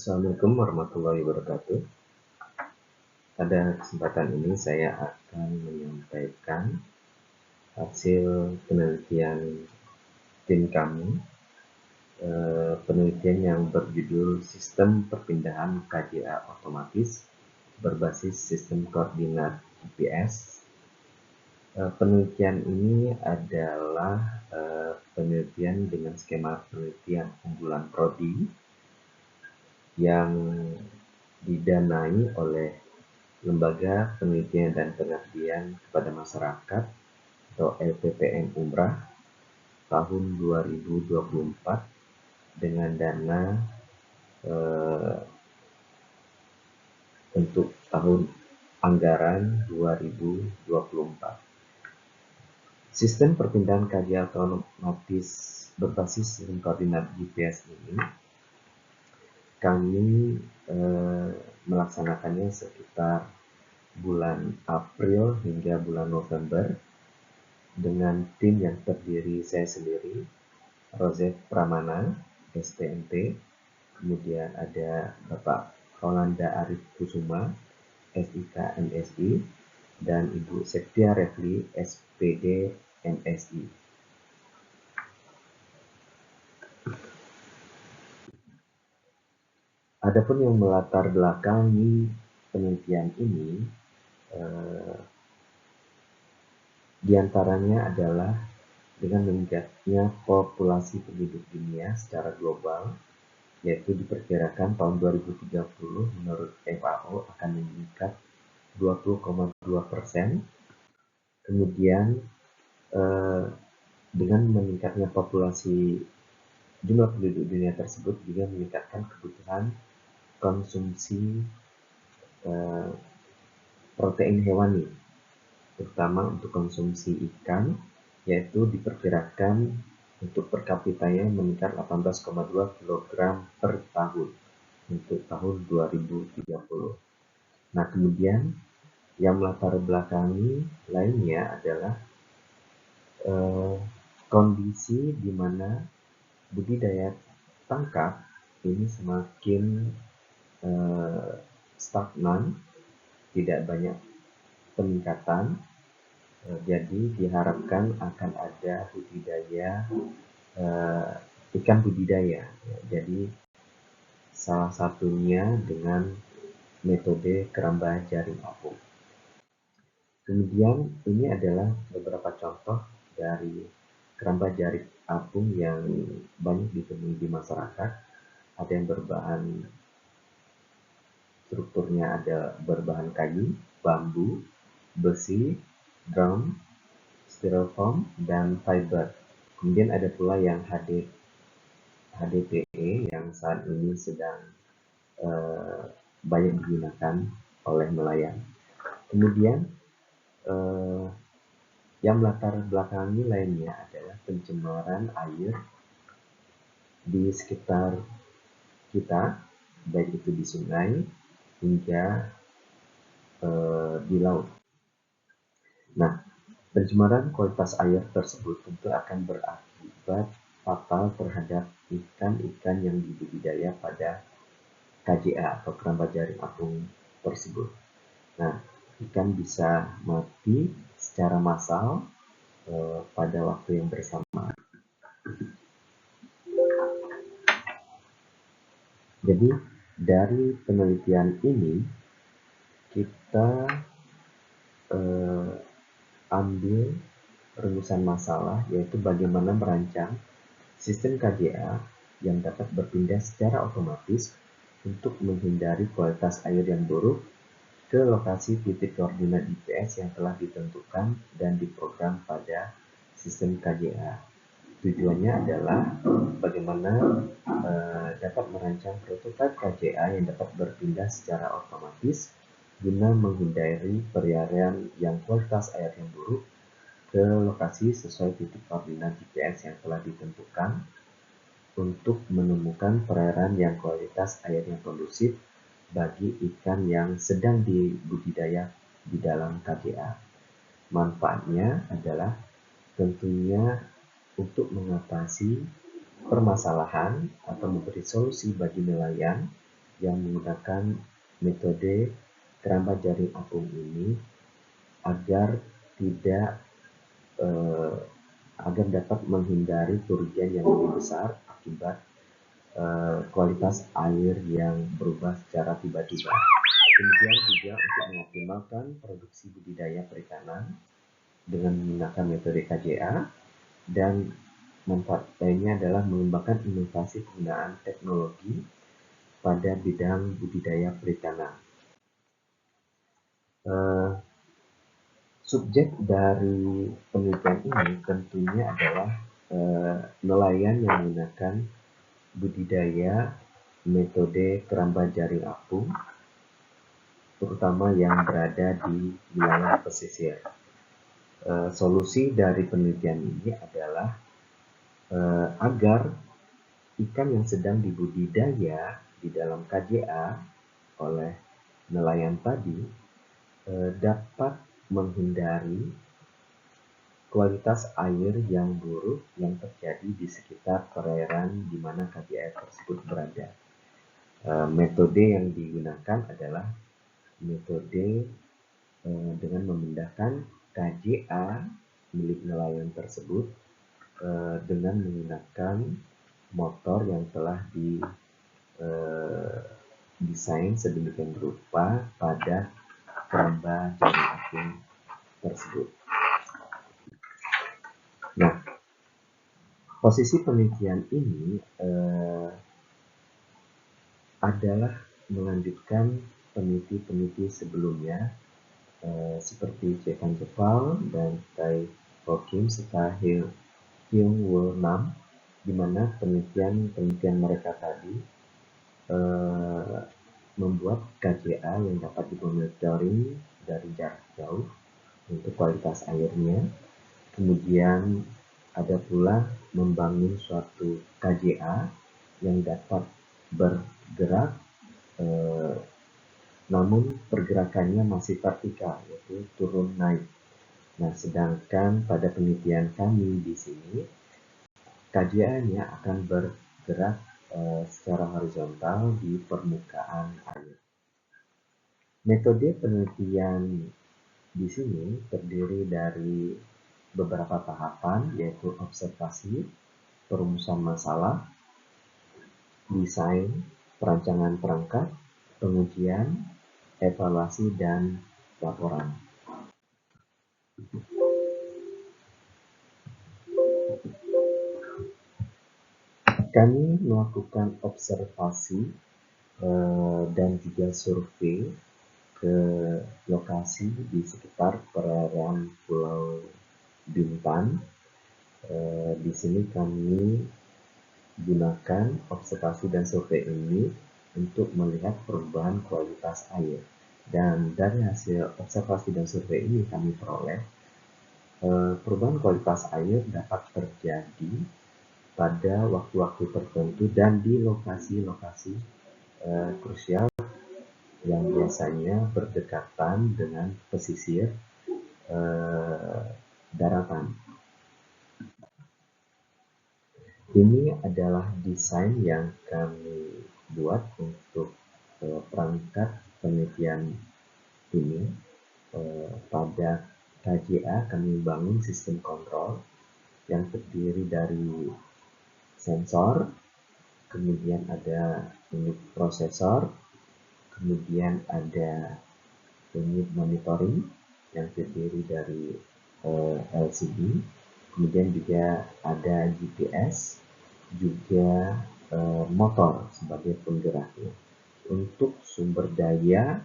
Assalamualaikum warahmatullahi wabarakatuh. Pada kesempatan ini saya akan menyampaikan hasil penelitian tim kami, penelitian yang berjudul Sistem Perpindahan KJA Otomatis berbasis Sistem Koordinat GPS. Penelitian ini adalah penelitian dengan skema penelitian unggulan prodi yang didanai oleh Lembaga Penelitian dan Pengabdian kepada Masyarakat atau LPPM Umrah tahun 2024 dengan dana untuk tahun anggaran 2024. Sistem perpindahan KJA otomatis berbasis sistem koordinat GPS ini kami melaksanakannya sekitar bulan April hingga bulan November dengan tim yang terdiri saya sendiri, Rozet Pramana, STMP, kemudian ada Bapak Rolanda Arif Kusuma, SIK MSI, dan Ibu Septia Refli, SPD MSI. Adapun yang melatar belakangi penelitian ini, diantaranya adalah dengan meningkatnya populasi penduduk dunia secara global, yaitu diperkirakan tahun 2030 menurut FAO akan meningkat 20,2%. Kemudian dengan meningkatnya populasi jumlah penduduk dunia tersebut juga meningkatkan kebutuhan konsumsi protein hewani, terutama untuk konsumsi ikan, yaitu diperkirakan untuk per kapitanya meningkat 18,2 kg per tahun untuk tahun 2030. Nah, kemudian yang melatar belakangi lainnya adalah kondisi di mana budidaya tangkap ini semakin stagnan, tidak banyak peningkatan. Jadi diharapkan akan ada budidaya ikan budidaya. Jadi salah satunya dengan metode keramba jaring apung. Kemudian ini adalah beberapa contoh dari keramba jaring apung yang banyak ditemui di masyarakat. Ada yang berbahan strukturnya ada berbahan kayu, bambu, besi, drum, styrofoam, dan fiber. Kemudian ada pula yang HDPE yang saat ini sedang banyak digunakan oleh nelayan. Kemudian yang melatar belakangi lainnya adalah pencemaran air di sekitar kita, baik itu di sungai hingga di laut. Nah, pencemaran kualitas air tersebut tentu akan berakibat fatal terhadap ikan-ikan yang dibudidaya pada KJA atau keramba jaring apung tersebut. Nah, ikan bisa mati secara massal pada waktu yang bersamaan. Jadi dari penelitian ini kita ambil rumusan masalah, yaitu bagaimana merancang sistem KJA yang dapat berpindah secara otomatis untuk menghindari kualitas air yang buruk ke lokasi titik koordinat GPS yang telah ditentukan dan diprogram pada sistem KJA. Tujuannya adalah bagaimana dapat merancang prototipe KJA yang dapat berpindah secara otomatis guna menghindari perairan yang kualitas air yang buruk ke lokasi sesuai titik koordinat GPS yang telah ditentukan untuk menemukan perairan yang kualitas airnya kondusif bagi ikan yang sedang dibudidaya di dalam KJA. Manfaatnya adalah tentunya untuk mengatasi permasalahan atau memberi solusi bagi nelayan yang menggunakan metode keramba jaring apung ini agar tidak eh, agar dapat menghindari kerugian yang lebih besar akibat kualitas air yang berubah secara tiba-tiba. Kemudian juga untuk mengoptimalkan produksi budidaya perikanan dengan menggunakan metode KJA, dan manfaat lainnya adalah mengembangkan inovasi penggunaan teknologi pada bidang budidaya perikanan. Subjek dari penelitian ini tentunya adalah nelayan yang menggunakan budidaya metode keramba jaring apung, terutama yang berada di wilayah pesisir. Solusi dari penelitian ini adalah agar ikan yang sedang dibudidaya di dalam KJA oleh nelayan tadi dapat menghindari kualitas air yang buruk yang terjadi di sekitar perairan di mana KJA tersebut berada. Metode yang digunakan adalah metode dengan memindahkan KJA milik nelayan tersebut dengan menggunakan motor yang telah didesain sedemikian rupa pada keramba jaring apung tersebut. Nah, posisi penelitian ini adalah melanjutkan peneliti-peneliti sebelumnya seperti Stefan Jepal dan Tai Hokim serta Hyung Woo Nam, di mana penelitian mereka tadi membuat KJA yang dapat dimonitoring dari jarak jauh untuk kualitas airnya. Kemudian ada pula membangun suatu KJA yang dapat bergerak namun pergerakannya masih vertikal, yaitu turun naik. Nah, sedangkan pada penelitian kami di sini, KJA-nya akan bergerak secara horizontal di permukaan air. Metode penelitian di sini terdiri dari beberapa tahapan, yaitu observasi, perumusan masalah, desain, perancangan perangkat, pengujian, evaluasi, dan laporan. Kami melakukan observasi dan juga survei ke lokasi di sekitar perairan Pulau Bintan. Di sini kami gunakan observasi dan survei ini untuk melihat perubahan kualitas air. Dan dari hasil observasi dan survei ini kami peroleh perubahan kualitas air dapat terjadi pada waktu-waktu tertentu dan di lokasi-lokasi krusial yang biasanya berdekatan dengan pesisir daratan. Ini adalah desain yang kami buat untuk perangkat penelitian ini. Pada KJA kami bangun sistem kontrol yang terdiri dari sensor, kemudian ada unit prosesor, kemudian ada unit monitoring yang terdiri dari LCD, kemudian juga ada GPS, juga motor sebagai penggeraknya. Untuk sumber daya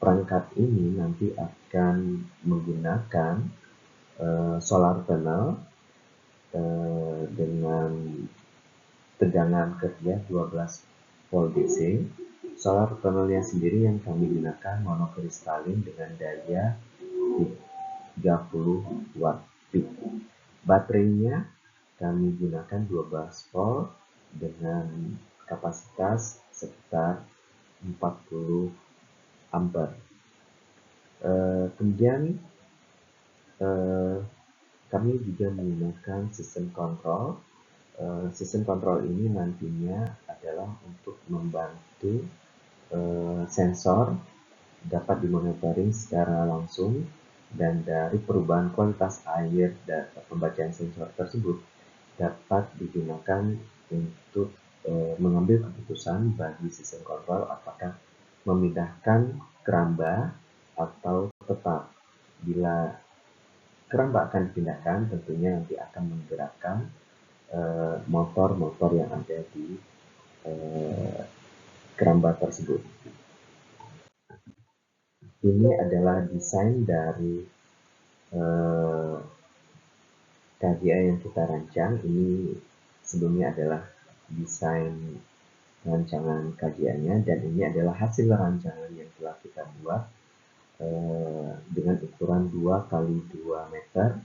perangkat ini nanti akan menggunakan solar panel dengan tegangan kerja 12 volt DC. Solar panelnya sendiri yang kami gunakan monokristalin dengan daya 30 watt peak. Baterainya kami gunakan 12 volt dengan kapasitas sekitar 40 ampere. Kemudian kami juga menggunakan sistem kontrol Sistem kontrol ini nantinya adalah untuk membantu sensor dapat dimonitoring secara langsung, dan dari perubahan kualitas air dan pembacaan sensor tersebut dapat digunakan untuk mengambil keputusan bagi sistem kontrol apakah memindahkan keramba atau tetap. Bila keramba akan dipindahkan, tentunya nanti akan menggerakkan motor-motor yang ada di keramba tersebut. Ini adalah desain dari KGA yang kita rancang. Ini sebelumnya adalah desain rancangan KGA-nya, dan ini adalah hasil rancangan yang telah kita buat dengan ukuran 2x2 meter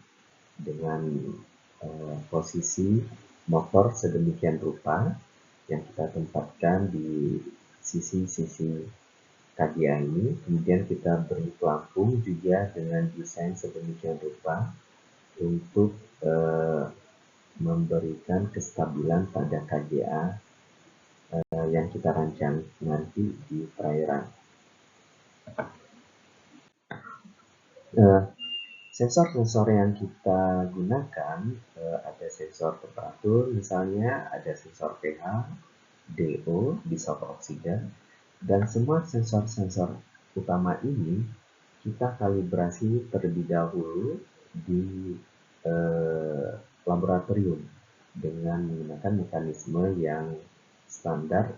dengan posisi motor sedemikian rupa yang kita tempatkan di sisi-sisi KGA ini. Kemudian kita beri pelampung juga dengan desain sedemikian rupa untuk memberikan kestabilan pada KGA yang kita rancang nanti di perairan. Sensor-sensor yang kita gunakan ada sensor temperatur, misalnya ada sensor pH, DO, dissolved oksigen, dan semua sensor-sensor utama ini kita kalibrasi terlebih dahulu di laboratorium dengan menggunakan mekanisme yang standar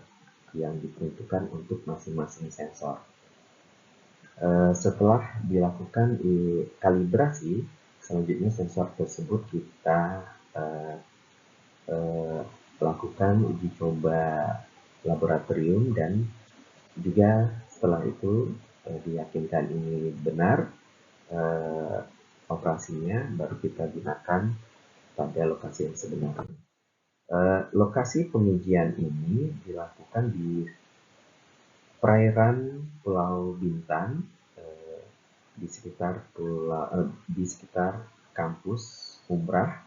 yang diperuntukkan untuk masing-masing sensor. Setelah dilakukan kalibrasi, selanjutnya sensor tersebut kita lakukan uji coba laboratorium, dan juga setelah itu diyakinkan ini benar operasinya, baru kita gunakan pada lokasi yang sebenarnya. Lokasi pengujian ini dilakukan di perairan Pulau Bintan, di sekitar kampus Umrah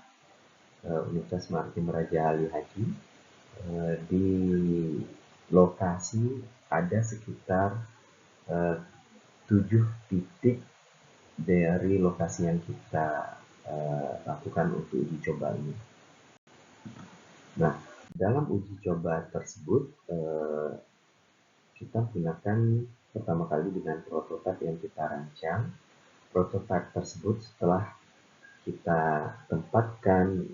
Universitas Maritim Raja Ali Haji. Di lokasi ada sekitar 7 titik dari lokasi yang kita lakukan untuk uji coba ini. Nah, dalam uji coba tersebut kita menggunakan pertama kali dengan prototipe yang kita rancang. Prototipe tersebut setelah kita tempatkan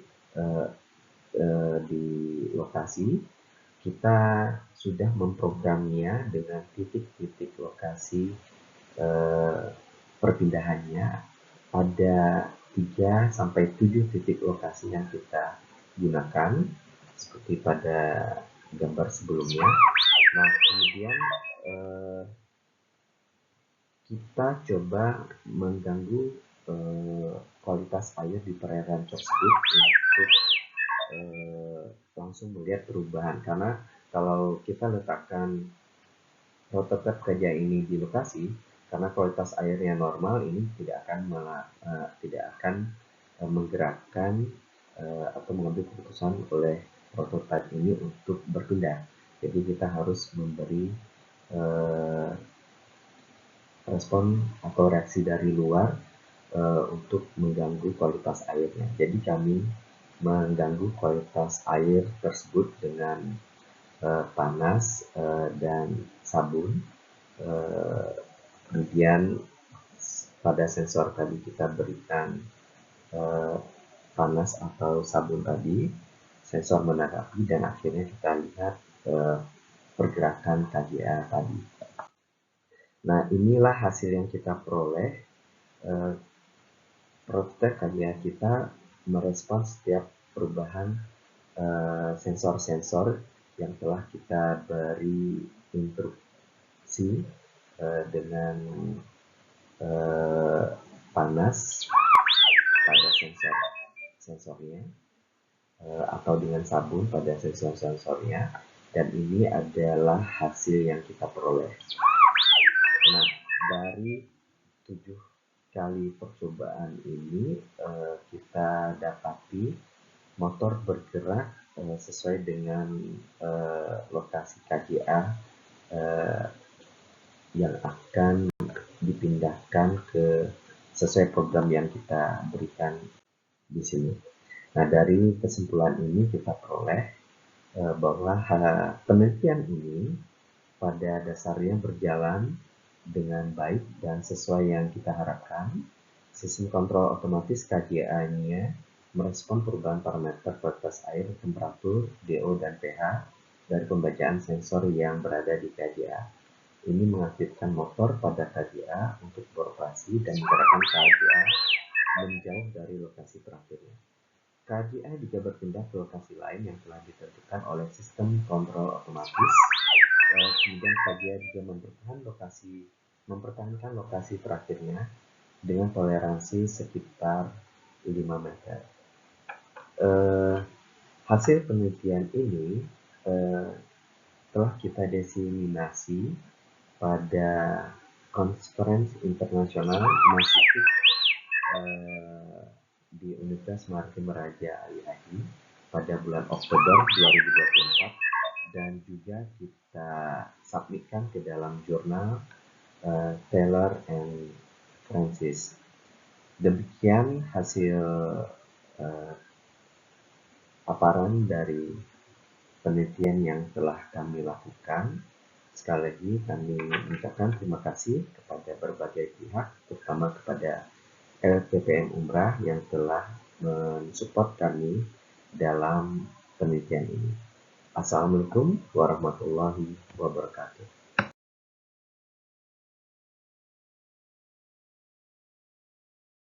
di lokasi, kita sudah memprogramnya dengan titik-titik lokasi perpindahannya. Ada 3-7 titik lokasi yang kita gunakan seperti pada gambar sebelumnya. Nah, kemudian kita coba mengganggu kualitas air di perairan tersebut untuk langsung melihat perubahan, karena kalau kita letakkan prototipe kerja ini di lokasi, karena kualitas airnya normal, ini tidak akan menggerakkan atau mengambil keputusan oleh prototipe ini untuk berpindah. Jadi kita harus memberi respon atau reaksi dari luar untuk mengganggu kualitas airnya. Jadi kami mengganggu kualitas air tersebut dengan panas dan sabun. Kemudian pada sensor tadi kita berikan panas atau sabun tadi, sensor menanggapi, dan akhirnya kita lihat pergerakan KGA tadi. Nah, inilah hasil yang kita peroleh. Prototipe KGA kita merespon setiap perubahan sensor-sensor yang telah kita beri instruksi dengan panas pada sensornya atau dengan sabun pada sensor-sensornya, dan ini adalah hasil yang kita peroleh. Nah, dari 7 kali percobaan ini kita dapati motor bergerak sesuai dengan lokasi KJA yang akan dipindahkan ke sesuai program yang kita berikan di sini. Nah, dari kesimpulan ini kita peroleh bahwa penelitian ini pada dasarnya berjalan dengan baik dan sesuai yang kita harapkan. Sistem kontrol otomatis KJA-nya merespon perubahan parameter kualitas air, temperatur, DO, dan pH dari pembacaan sensor yang berada di KJA. Ini mengaktifkan motor pada KJA untuk beroperasi dan menggerakkan KJA menjauh dari lokasi terakhirnya. KJA juga berpindah ke lokasi lain yang telah ditentukan oleh sistem kontrol otomatis. Kemudian KJA juga mempertahankan lokasi terakhirnya dengan toleransi sekitar 5 meter. Hasil penelitian ini telah kita diseminasi pada konferensi internasional masifik di Universitas Maritim Raja Ali Hadi pada bulan Oktober 2024 dan juga kita submitkan ke dalam jurnal Taylor and Francis. Demikian hasil paparan dari penelitian yang telah kami lakukan. Sekali lagi kami mengucapkan terima kasih kepada berbagai pihak, terutama kepada LPPM Umrah yang telah mensupport kami dalam penelitian ini. Assalamualaikum warahmatullahi wabarakatuh.